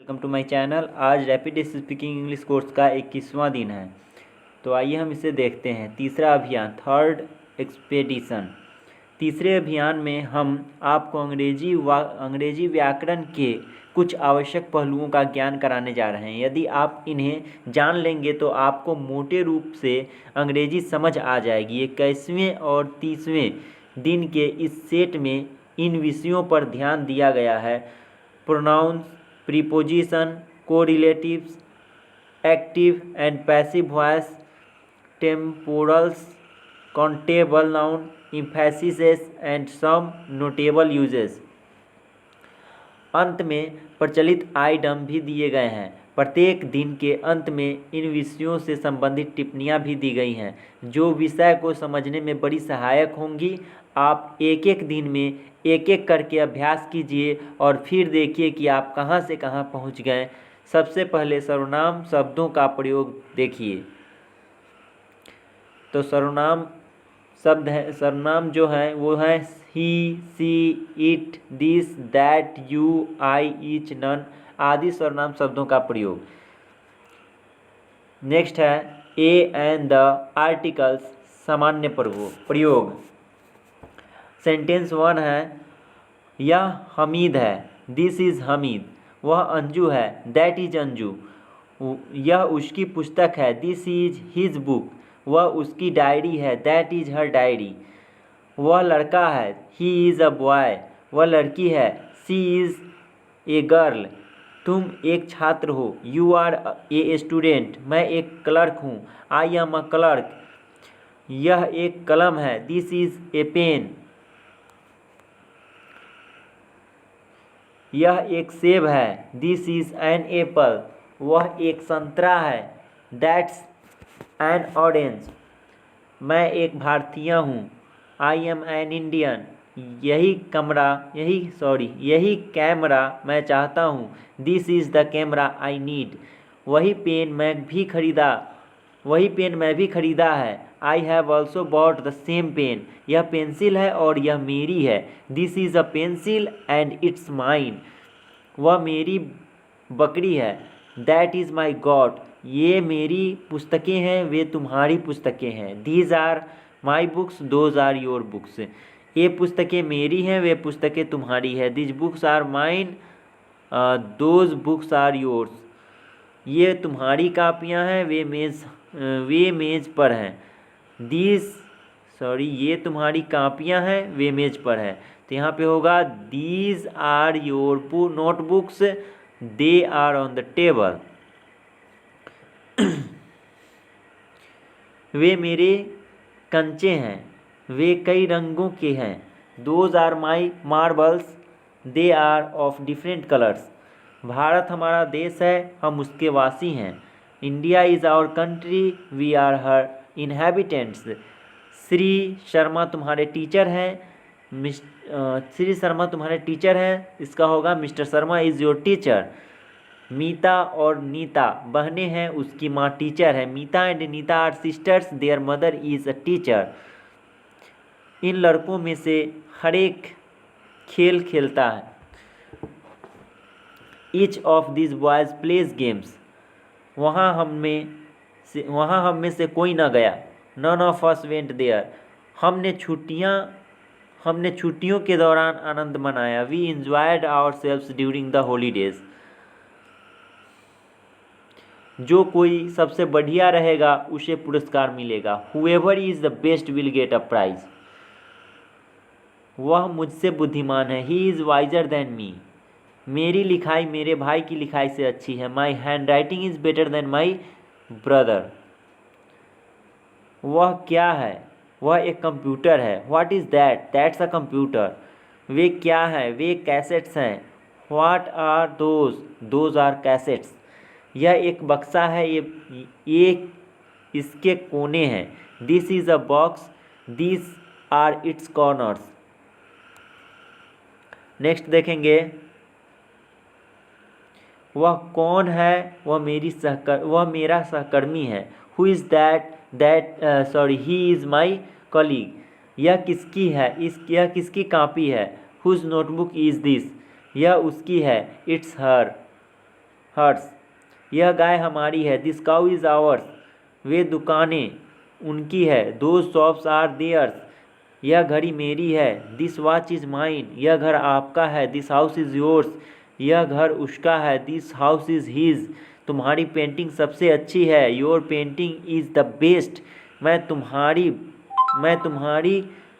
Welcome to my channel. आज rapid speaking English course का 21वां दिन है। तो आइए हम इसे देखते हैं। तीसरा अभियान, थर्ड एक्सपेडिशन। तीसरे अभियान में हम आपको अंग्रेजी व्याकरण के कुछ आवश्यक पहलुओं का ज्ञान कराने जा रहे हैं। यदि आप इन्हें जान लेंगे तो आपको मोटे रूप से अंग्रेजी समझ आ जाएगी। 21वें और 30वें दिन के इस सेट में इन विषयों पर ध्यान दिया गया है। Pronouns, prepositions, correlatives, active and passive voice, temporals, countable noun, emphasis and some notable uses. अंत में प्रचलित आइटम भी दिए गए हैं। प्रत्येक दिन के अंत में इन विषयों से संबंधित टिप्पणियाँ भी दी गई हैं जो विषय को समझने में बड़ी सहायक होंगी। आप एक एक दिन में एक एक करके अभ्यास कीजिए और फिर देखिए कि आप कहाँ से कहाँ पहुँच गए। सबसे पहले सर्वनाम शब्दों का प्रयोग देखिए। तो सर्वनाम शब्द है, सर्वनाम जो है वो है he, she, it, this, that, you, I, each, none आदि सर्वनाम शब्दों का प्रयोग। नेक्स्ट है ए एंड द आर्टिकल्स सामान्य प्रयोग। सेंटेंस 1 है, यह हमीद है, दिस इज हमीद। वह अंजू है, दैट इज अंजू। यह उसकी पुस्तक है, दिस इज हिज बुक। वह उसकी डायरी है, दैट इज हर डायरी। वह लड़का है, ही इज़ अ बॉय। वह लड़की है, सी इज़ ए गर्ल। तुम एक छात्र हो, यू आर ए स्टूडेंट। मैं एक क्लर्क हूँ, आई एम अ क्लर्क। यह एक कलम है, दिस इज़ ए पेन। यह एक सेब है, दिस इज़ एन एप्पल। वह एक संतरा है, दैट्स एन ऑरेंज। मैं एक भारतीय हूँ, आई एम एन इंडियन। यही कैमरा मैं चाहता हूँ, this is the camera I need. वही पेन मैं भी खरीदा है, I have also bought the same pen. यह पेंसिल है और यह मेरी है, this is a pencil and it's mine. वह मेरी बकरी है, दैट इज़ माई गॉड। ये मेरी पुस्तकें हैं, वे तुम्हारी पुस्तकें हैं। These are my books, those are your books. ये पुस्तकें मेरी हैं, वे पुस्तकें तुम्हारी है। These books are mine, those books are yours. ये तुम्हारी कापियाँ हैं, वे मेज़ पर हैं। ये तुम्हारी कापियाँ हैं, वे मेज़ पर हैं। तो यहाँ पे होगा these are your notebooks, they are on the table. वे मेरे कंचे हैं, वे कई रंगों के हैं। Those are my marbles, they are of different colours. Bharat हमारा देश है, हम उसके वासी हैं। India is our country, we are her inhabitants. Shri Sharma तुम्हारे टीचर हैं, श्री शर्मा तुम्हारे टीचर हैं, इसका होगा mister Sharma is your teacher. Meeta और नीता बहनें हैं, उसकी माँ टीचर है। Meeta and Neeta are sisters, their mother is a teacher. इन लड़कों में से हर एक खेल खेलता है। Each of this boys plays games. वहाँ हम में से कोई ना गया। None of us went there. हमने छुट्टियों के दौरान आनंद मनाया। We enjoyed ourselves during the holidays. जो कोई सबसे बढ़िया रहेगा उसे पुरस्कार मिलेगा। Whoever is the best will get a prize. वह मुझसे बुद्धिमान है, he is wiser than me. मेरी लिखाई मेरे भाई की लिखाई से अच्छी है। My handwriting is better than my brother. वह क्या है? वह एक कंप्यूटर है। What is that? That's a computer. वे क्या है? वे कैसेट्स हैं। What are those? Those are cassettes. यह एक बक्सा है, ये इसके कोने हैं। This is a box, this are its corners. Next देखेंगे, वह कौन है? वह मेरा सहकर्मी है। Who is that? He is my colleague. यह किसकी है? यह किसकी कॉपी है? Whose notebook is this? यह उसकी है, इट्स हर। हर्स, यह गाय हमारी है। दिस काउ इज़ आवर्स, वे दुकानें उनकी है। दोज शॉप्स आर देयर्स, यह घड़ी मेरी है। दिस वॉच इज़ माइन, यह घर आपका है। दिस हाउस इज़ योर्स, यह घर उसका है। दिस हाउस इज़ हीज, तुम्हारी पेंटिंग सबसे अच्छी है। Your painting is the best, मैं तुम्हारी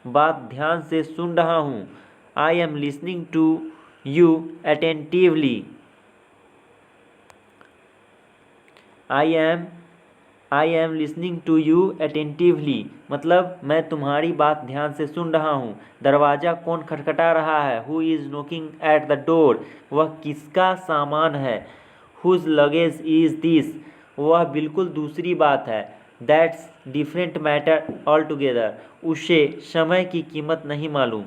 बात ध्यान से सुन रहा हूँ। I am listening to you attentively. I am listening to you attentively, मतलब मैं तुम्हारी बात ध्यान से सुन रहा हूँ। दरवाज़ा कौन खटखटा रहा है? Who is knocking at the door, वह किसका सामान है? हुज लगेज इज़ दिस, वह बिल्कुल दूसरी बात है। That's different matter all together, उसे समय की कीमत नहीं मालूम।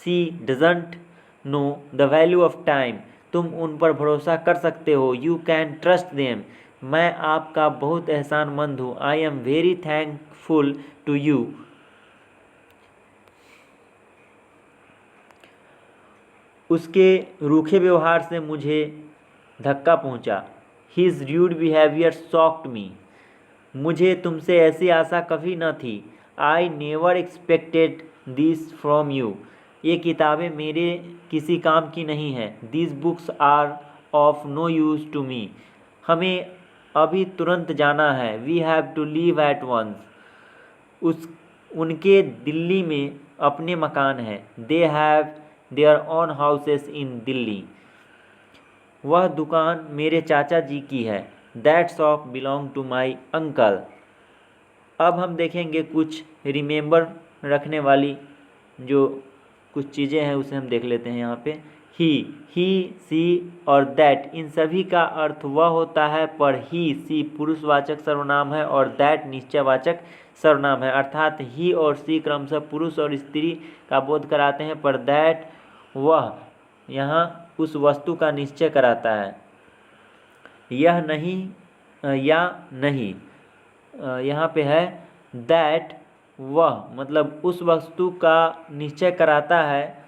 She doesn't know the value of time, तुम उन पर भरोसा कर सकते हो। यू कैन ट्रस्ट देम, मैं आपका बहुत एहसानमंद हूँ। I am very thankful to you. उसके रूखे व्यवहार से मुझे धक्का पहुँचा। His rude behaviour shocked me, मुझे तुमसे ऐसी आशा कभी न थी। I never expected this from you, ये किताबें मेरे किसी काम की नहीं हैं। This books are of no use to me, हमें अभी तुरंत जाना है। We have to leave at once, उनके दिल्ली में अपने मकान हैं। They have their own houses in Delhi, वह दुकान मेरे चाचा जी की है। That shop belong to my uncle. अब हम देखेंगे कुछ रिमेंबर रखने वाली जो कुछ चीज़ें हैं उसे हम देख लेते हैं यहाँ पे। ही, सी और दैट, इन सभी का अर्थ वह होता है, पर ही, सी पुरुषवाचक सर्वनाम है और दैट निश्चयवाचक सर्वनाम है। अर्थात ही और सी क्रमशः पुरुष और स्त्री का बोध कराते हैं, पर दैट वह यहाँ उस वस्तु का निश्चय कराता है। यह नहीं या नहीं, यहाँ पे है दैट वह, मतलब उस वस्तु का निश्चय कराता है।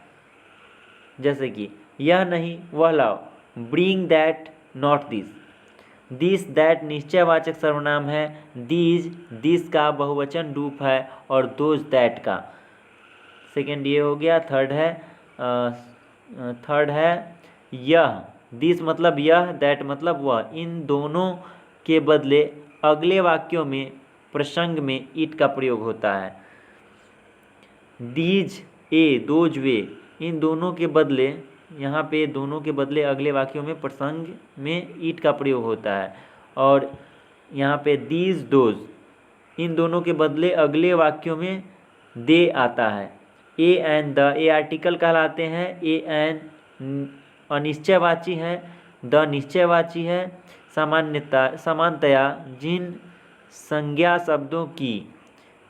जैसे कि यह नहीं वह लाओ, bring that not this. This that निश्चयवाचक सर्वनाम है। दिस का बहुवचन रूप है और दोज दैट का। सेकेंड ये हो गया। थर्ड है यह, दिस मतलब यह, दैट मतलब वह। इन दोनों के बदले अगले वाक्यों में प्रसंग में इट का प्रयोग होता है। दीज ए, दोज वे, इन दोनों के बदले, यहाँ पे दोनों के बदले अगले वाक्यों में प्रसंग में इट का प्रयोग होता है। और यहाँ पे दीज दोज, इन दोनों के बदले अगले वाक्यों में दे आता है। A and the, A article कहलाते हैं। ए एंड अनिश्चयवाची है, द निश्चयवाची है। सामान्यतया जिन संज्ञा शब्दों की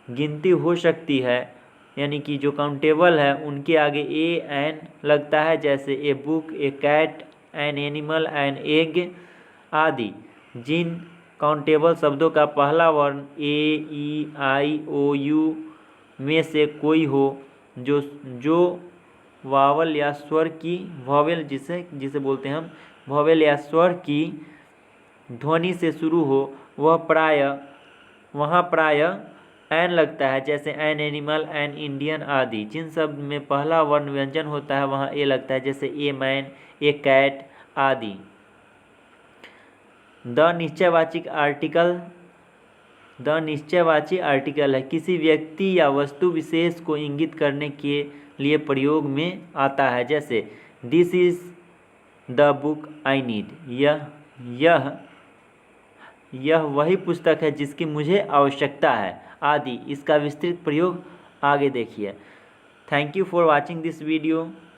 गिनती हो सकती है, यानी कि जो काउंटेबल है, उनके आगे ए एन लगता है, जैसे a book, a cat, an animal, an egg आदि। जिन काउंटेबल शब्दों का पहला वर्ण ए, ई, आई, ओ, यू में से कोई हो, जो वावल या स्वर की, वॉवेल जिसे बोलते हैं हम, वॉवेल या स्वर की ध्वनि से शुरू हो, वहाँ प्रायः एन लगता है, जैसे एन एनिमल, एन इंडियन आदि। जिन शब्द में पहला वर्ण व्यंजन होता है वहाँ ए लगता है, जैसे ए मैन, ए कैट आदि। द निश्चयवाची आर्टिकल है, किसी व्यक्ति या वस्तु विशेष को इंगित करने के लिए प्रयोग में आता है, जैसे this is the book I need, यह वही पुस्तक है जिसकी मुझे आवश्यकता है आदि। इसका विस्तृत प्रयोग आगे देखिए। Thank you for watching this video.